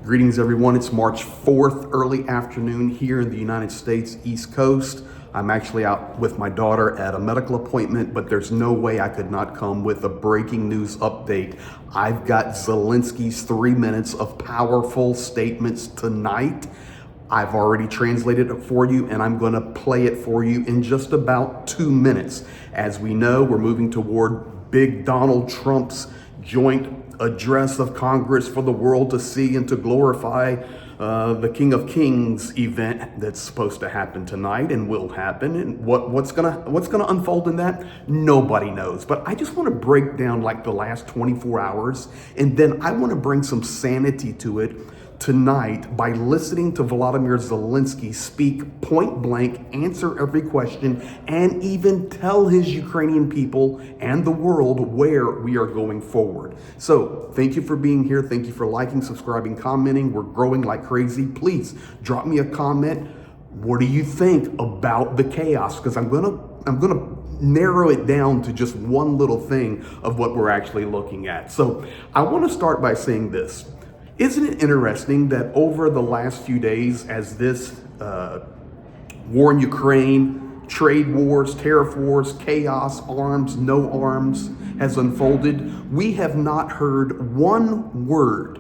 Greetings, everyone. It's March 4th, early afternoon here in the United States East Coast. I'm actually out with my daughter at a medical appointment, but there's no way I could not come with a breaking news update. I've got Zelensky's 3 minutes of powerful statements tonight. I've already translated it for you, and I'm going to play it for you in just about 2 minutes. As we know, we're moving toward big Donald Trump's joint address of Congress for the world to see and to glorify the King of Kings event that's supposed to happen tonight and will happen. And what's gonna unfold in that, nobody knows. But I just want to break down like the last 24 hours, and then I want to bring some sanity to it tonight by listening to Volodymyr Zelensky speak point blank, answer every question, and even tell his Ukrainian people and the world where we are going forward. So thank you for being here. Thank you for liking, subscribing, commenting. We're growing like crazy. Please drop me a comment. What do you think about the chaos? Because I'm gonna narrow it down to just one little thing of what we're actually looking at. So I want to start by saying this. Isn't it interesting that over the last few days, as this war in Ukraine, trade wars, tariff wars, chaos, arms, no arms has unfolded, we have not heard one word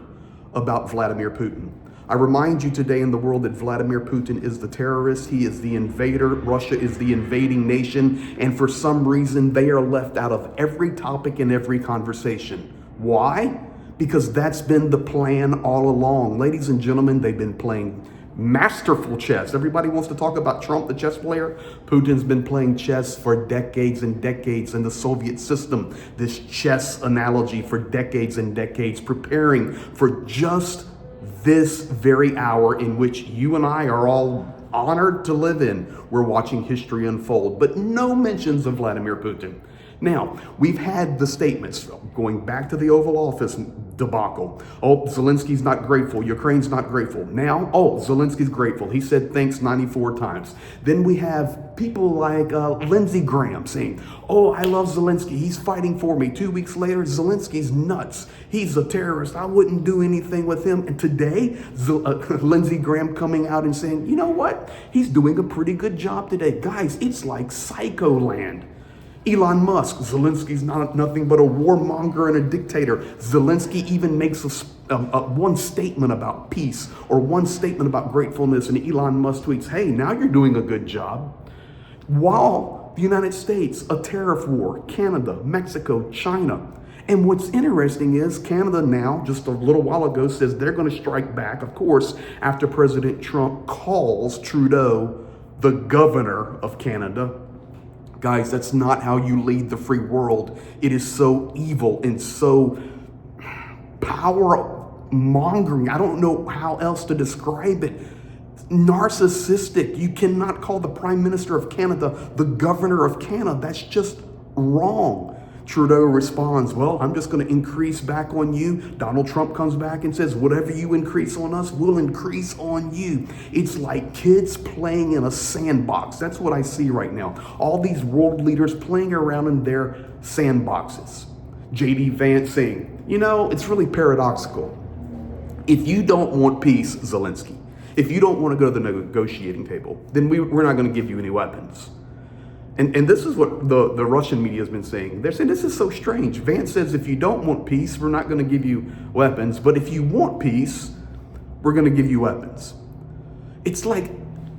about Vladimir Putin. I remind you today in the world that Vladimir Putin is the terrorist. He is the invader. Russia is the invading nation. And for some reason, they are left out of every topic and every conversation. Why? Because that's been the plan all along. Ladies and gentlemen, they've been playing masterful chess. Everybody wants to talk about Trump, the chess player. Putin's been playing chess for decades and decades in the Soviet system. This chess analogy for decades and decades, preparing for just this very hour in which you and I are all honored to live in. We're watching history unfold, but no mentions of Vladimir Putin. Now, we've had the statements going back to the Oval Office debacle. Oh, Zelensky's not grateful. Ukraine's not grateful. Now, oh, Zelensky's grateful. He said thanks 94 times. Then we have people like Lindsey Graham saying, oh, I love Zelensky. He's fighting for me. 2 weeks later, Zelensky's nuts. He's a terrorist. I wouldn't do anything with him. And today, Lindsey Graham coming out and saying, you know what? He's doing a pretty good job today. Guys, it's like psycho land. Elon Musk, Zelensky's nothing but a warmonger and a dictator. Zelensky even makes one statement about peace or one statement about gratefulness, and Elon Musk tweets, hey, now you're doing a good job. While the United States, a tariff war, Canada, Mexico, China. And what's interesting is Canada now, just a little while ago, says they're going to strike back, of course, after President Trump calls Trudeau the governor of Canada. Guys, that's not how you lead the free world. It is so evil and so power mongering. I don't know how else to describe it. Narcissistic. You cannot call the Prime Minister of Canada the governor of Canada. That's just wrong. Trudeau responds, well, I'm just going to increase back on you. Donald Trump comes back and says, whatever you increase on us, we'll increase on you. It's like kids playing in a sandbox. That's what I see right now. All these world leaders playing around in their sandboxes. J.D. Vance saying, you know, it's really paradoxical. If you don't want peace, Zelensky, if you don't want to go to the negotiating table, then we're not going to give you any weapons. And this is what the Russian media has been saying. They're saying this is so strange. Vance says if you don't want peace, we're not going to give you weapons. But if you want peace, we're going to give you weapons. It's like,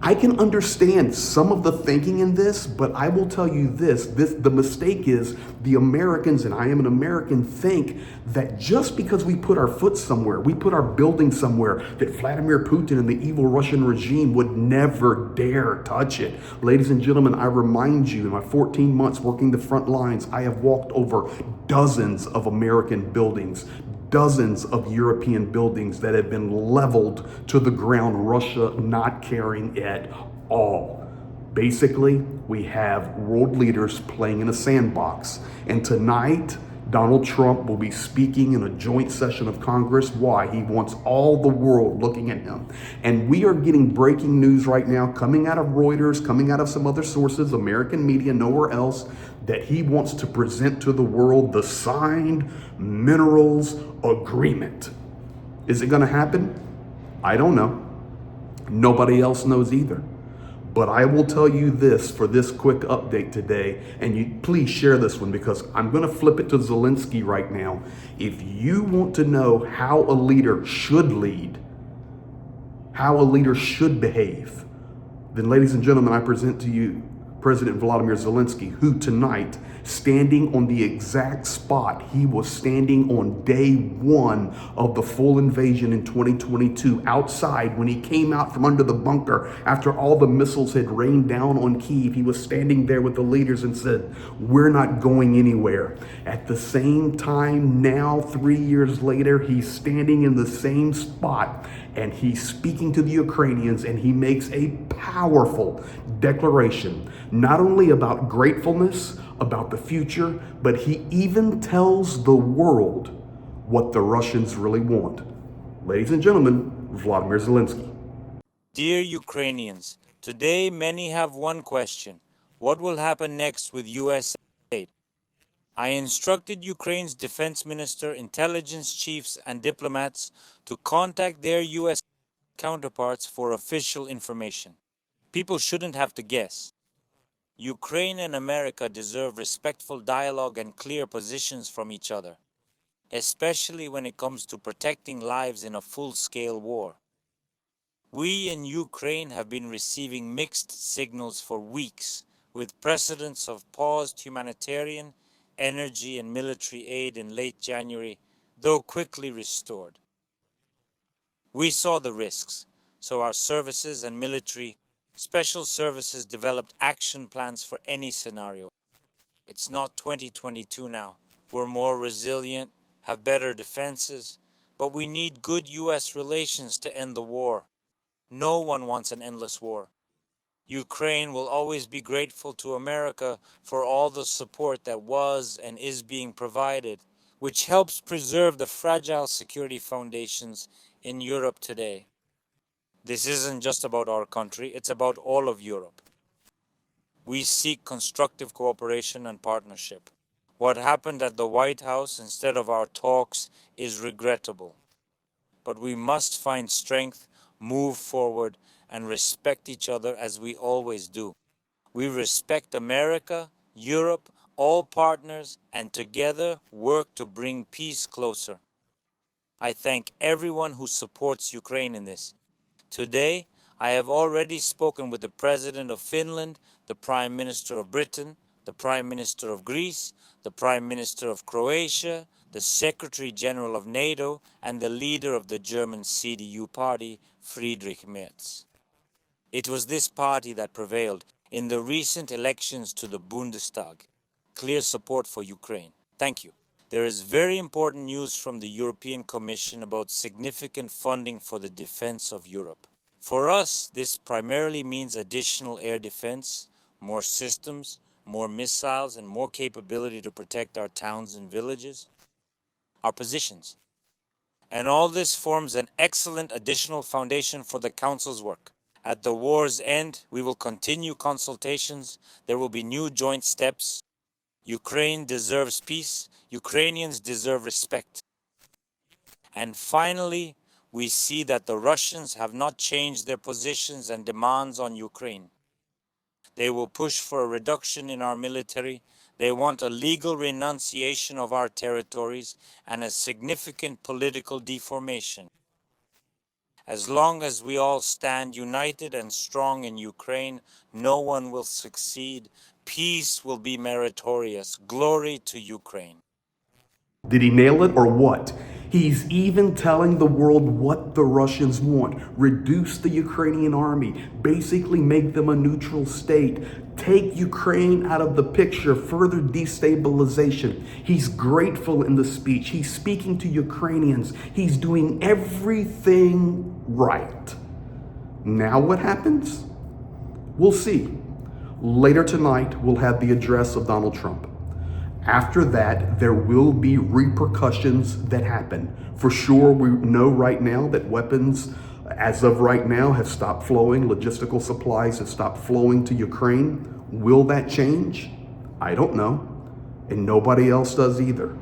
I can understand some of the thinking in this, but I will tell you this, the mistake is the Americans, and I am an American, think that just because we put our foot somewhere, we put our building somewhere, that Vladimir Putin and the evil Russian regime would never dare touch it. Ladies and gentlemen, I remind you, in my 14 months working the front lines, I have walked over dozens of American buildings, dozens of European buildings that have been leveled to the ground, Russia not caring at all. Basically, we have world leaders playing in a sandbox. And tonight, Donald Trump will be speaking in a joint session of Congress. Why? He wants all the world looking at him. And we are getting breaking news right now coming out of Reuters, coming out of some other sources, American media, nowhere else, that he wants to present to the world the signed minerals agreement. Is it going to happen? I don't know. Nobody else knows either. But I will tell you this for this quick update today, and you please share this one because I'm going to flip it to Zelenskyy right now. If you want to know how a leader should lead, how a leader should behave, then ladies and gentlemen, I present to you President Volodymyr Zelenskyy, who tonight, standing on the exact spot he was standing on day one of the full invasion in 2022, outside when he came out from under the bunker after all the missiles had rained down on Kyiv. He was standing there with the leaders and said, "We're not going anywhere." At the same time, now 3 years later, he's standing in the same spot and he's speaking to the Ukrainians, and he makes a powerful declaration, not only about gratefulness, about the future, but he even tells the world what the Russians really want. Ladies and gentlemen, Volodymyr Zelenskyy. Dear Ukrainians, today many have one question. What will happen next with US aid? I instructed Ukraine's defense minister, intelligence chiefs, and diplomats to contact their US counterparts for official information. People shouldn't have to guess. Ukraine and America deserve respectful dialogue and clear positions from each other, especially when it comes to protecting lives in a full-scale war. We in Ukraine have been receiving mixed signals for weeks, with precedents of paused humanitarian, energy and military aid in late January, though quickly restored. We saw the risks, so our services and military special services developed action plans for any scenario. It's not 2022 now. We're more resilient, have better defenses, but we need good US relations to end the war. No one wants an endless war. Ukraine will always be grateful to America for all the support that was and is being provided, which helps preserve the fragile security foundations in Europe today. This isn't just about our country, it's about all of Europe. We seek constructive cooperation and partnership. What happened at the White House instead of our talks is regrettable. But we must find strength, move forward, and respect each other as we always do. We respect America, Europe, all partners, and together work to bring peace closer. I thank everyone who supports Ukraine in this. Today, I have already spoken with the President of Finland, the Prime Minister of Britain, the Prime Minister of Greece, the Prime Minister of Croatia, the Secretary General of NATO, and the leader of the German CDU party, Friedrich Merz. It was this party that prevailed in the recent elections to the Bundestag. Clear support for Ukraine. Thank you. There is very important news from the European Commission about significant funding for the defense of Europe. For us, this primarily means additional air defense, more systems, more missiles, and more capability to protect our towns and villages, our positions. And all this forms an excellent additional foundation for the Council's work. At the war's end, we will continue consultations. There will be new joint steps. Ukraine deserves peace. Ukrainians deserve respect. And finally, we see that the Russians have not changed their positions and demands on Ukraine. They will push for a reduction in our military. They want a legal renunciation of our territories and a significant political deformation. As long as we all stand united and strong in Ukraine, no one will succeed. Peace will be meritorious. Glory to Ukraine. Did he nail it or what? He's even telling the world what the Russians want. Reduce the Ukrainian army, basically make them a neutral state, take Ukraine out of the picture, further destabilization. He's grateful in the speech. He's speaking to Ukrainians. He's doing everything right. Now what happens? We'll see. Later tonight, we'll have the address of Donald Trump. After that, there will be repercussions that happen. For sure, we know right now that weapons, as of right now, have stopped flowing. Logistical supplies have stopped flowing to Ukraine. Will that change? I don't know. And nobody else does either.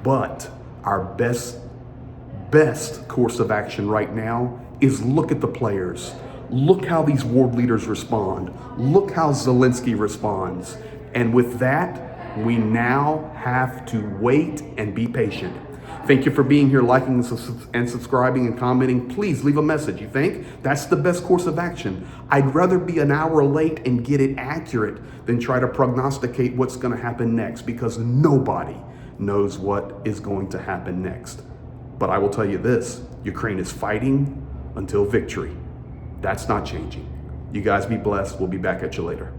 But our best best course of action right now is look at the players. Look how these world leaders respond. Look how Zelenskyy responds. And with that, we now have to wait and be patient. Thank you for being here, liking and subscribing and commenting. Please leave a message. You think that's the best course of action? I'd rather be an hour late and get it accurate than try to prognosticate what's going to happen next, because nobody knows what is going to happen next. But I will tell you this, Ukraine is fighting until victory. That's not changing. You guys be blessed. We'll be back at you later.